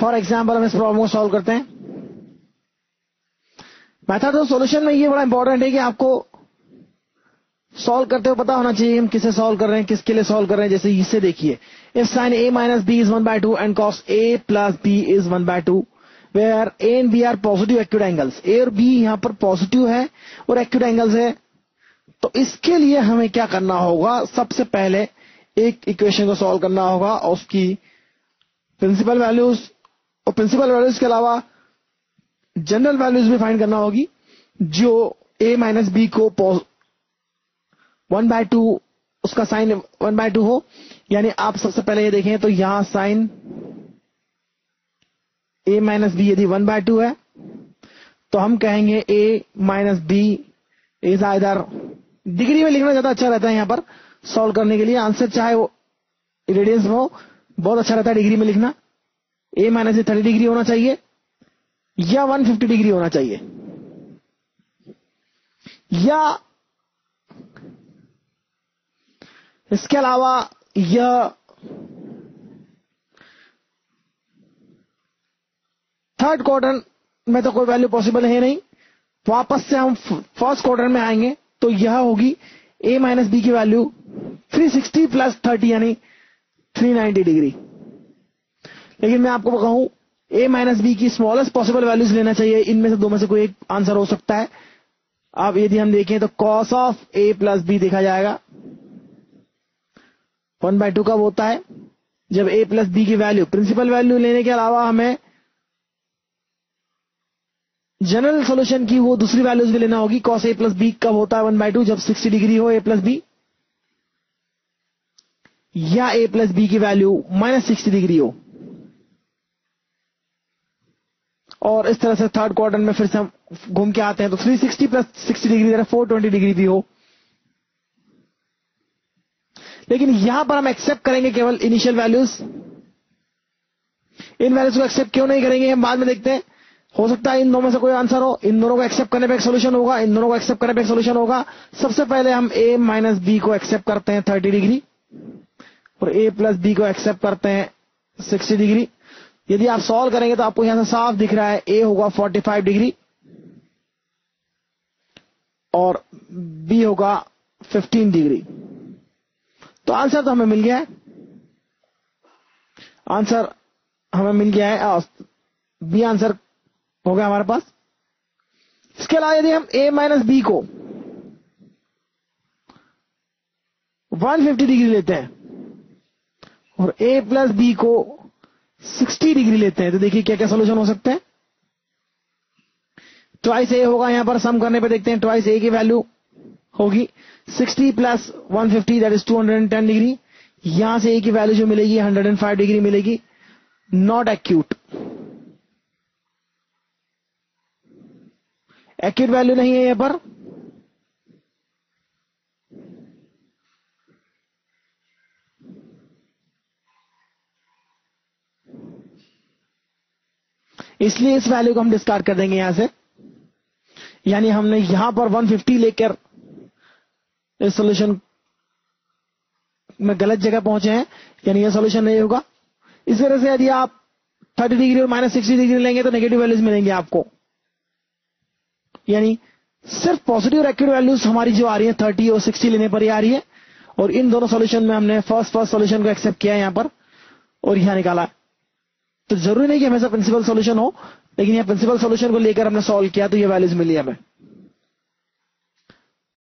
For example हम इस problem को सॉल्व करते हैं। मेथड ऑफ सॉल्यूशन में ये बड़ा इंपॉर्टेंट है कि आपको सॉल्व करते हुए पता होना चाहिए हम किसे सॉल्व कर रहे हैं, किसके लिए सॉल्व कर रहे हैं। जैसे इसे देखिए, if sin a minus b is 1/2 and cos a plus b is 1/2 where a and b are positive acute angles. a और b यहाँ पर पॉजिटिव है और एक्यूट एंगल्स है। तो इसके लिए हमें क्या करना होगा, सबसे पहले एक इक्वेशन को सॉल्व करना होगा और उसकी प्रिंसिपल वैल्यूज और प्रिंसिपल वैल्यूज के अलावा जनरल वैल्यूज भी फाइंड करना होगी जो a माइनस b को 1/2 उसका साइन 1/2 हो। यानी आप सबसे पहले ये देखें तो यहां साइन a माइनस b यदि 1/2 है तो हम कहेंगे a minus b is either, degree में लिखना ज्यादा अच्छा रहता है यहां पर सॉल्व करने के लिए। आंसर चाहे वो रेडियंस हो, बहुत अच्छा रहता है डिग्री में लिखना। a माइनस b 30 डिग्री होना चाहिए या 150 डिग्री होना चाहिए, या इसके अलावा यह थर्ड क्वाड्रेंट में तो कोई वैल्यू पॉसिबल है नहीं। वापस से हम फर्स्ट क्वाड्रेंट में आएंगे तो यह होगी a माइनस b की वैल्यू 360 प्लस 30 यानी 390 डिग्री। लेकिन मैं आपको कहूं a माइनस b की स्मॉलेस्ट पॉसिबल वैल्यूज लेना चाहिए। इनमें से दो में से कोई एक आंसर हो सकता है। अब यदि हम देखें तो cos of a plus b देखा जाएगा 1/2 कब होता है, जब a प्लस b की वैल्यू, प्रिंसिपल वैल्यू लेने के अलावा हमें जनरल सॉल्यूशन की वो दूसरी वैल्यूज भी लेना होगी। cos a प्लस b कब होता है 1/2, जब 60 डिग्री हो a प्लस b या a प्लस b की वैल्यू माइनस 60 डिग्री हो। और इस तरह से थर्ड क्वाड्रेंट में फिर से हम घूम के आते हैं तो 360 प्लस 60 डिग्री 420 डिग्री भी हो। लेकिन यहां पर हम एक्सेप्ट करेंगे केवल इनिशियल वैल्यूज। इन वैल्यूज को एक्सेप्ट क्यों नहीं करेंगे हम बाद में देखते हैं। हो सकता है इन दोनों में से कोई आंसर हो, इन दोनों को एक्सेप्ट करने पे एक सोल्यूशन होगा, इन दोनों को एक्सेप्ट करने पे एक सोल्यूशन होगा। सबसे पहले हम a माइनस b को एक्सेप्ट करते हैं 30 डिग्री और a प्लस b को एक्सेप्ट करते हैं 60 डिग्री। यदि आप सॉल्व करेंगे तो आपको यहां से साफ दिख रहा है a होगा 45 डिग्री और b होगा 15 डिग्री। तो आंसर तो हमें मिल गया है, आंसर हमें मिल गया है, बी आंसर हो गया हमारे पास। इसके अलावा यदि हम a माइनस b को 150 डिग्री लेते हैं और a प्लस b को 60 डिग्री लेते हैं तो देखिए क्या क्या सोल्यूशन हो सकते हैं। ट्वाइस a होगा, यहां पर सम करने पे देखते हैं ट्वाइस a की वैल्यू होगी 60 प्लस 150 दैट इज 210 डिग्री। यहां से a की वैल्यू जो मिलेगी 105 डिग्री मिलेगी। नॉट एक्यूट, एक्यूट वैल्यू नहीं है यहां पर। इसलिए इस वैल्यू को हम डिस्कार्ड कर देंगे यहां से। यानी हमने यहां पर 150 लेकर इस सॉल्यूशन में गलत जगह पहुंचे हैं, यानी यह सॉल्यूशन नहीं होगा। इस वजह से यदि आप 30 डिग्री और माइनस 60 डिग्री लेंगे तो नेगेटिव वैल्यूज मिलेंगे आपको। यानी सिर्फ पॉजिटिव और एक्यूट वैल्यूज हमारी जो आ रही है 30 और 60 लेने पर ही आ रही है। और इन दोनों सॉल्यूशन में हमने फर्स्ट सॉल्यूशन को एक्सेप्ट किया है यहां पर और यहां निकाला। तो जरूरी नहीं कि हमेशा प्रिंसिपल सॉल्यूशन हो, लेकिन यह प्रिंसिपल सॉल्यूशन को लेकर हमने सॉल्व किया तो ये वैल्यूज मिली हमें।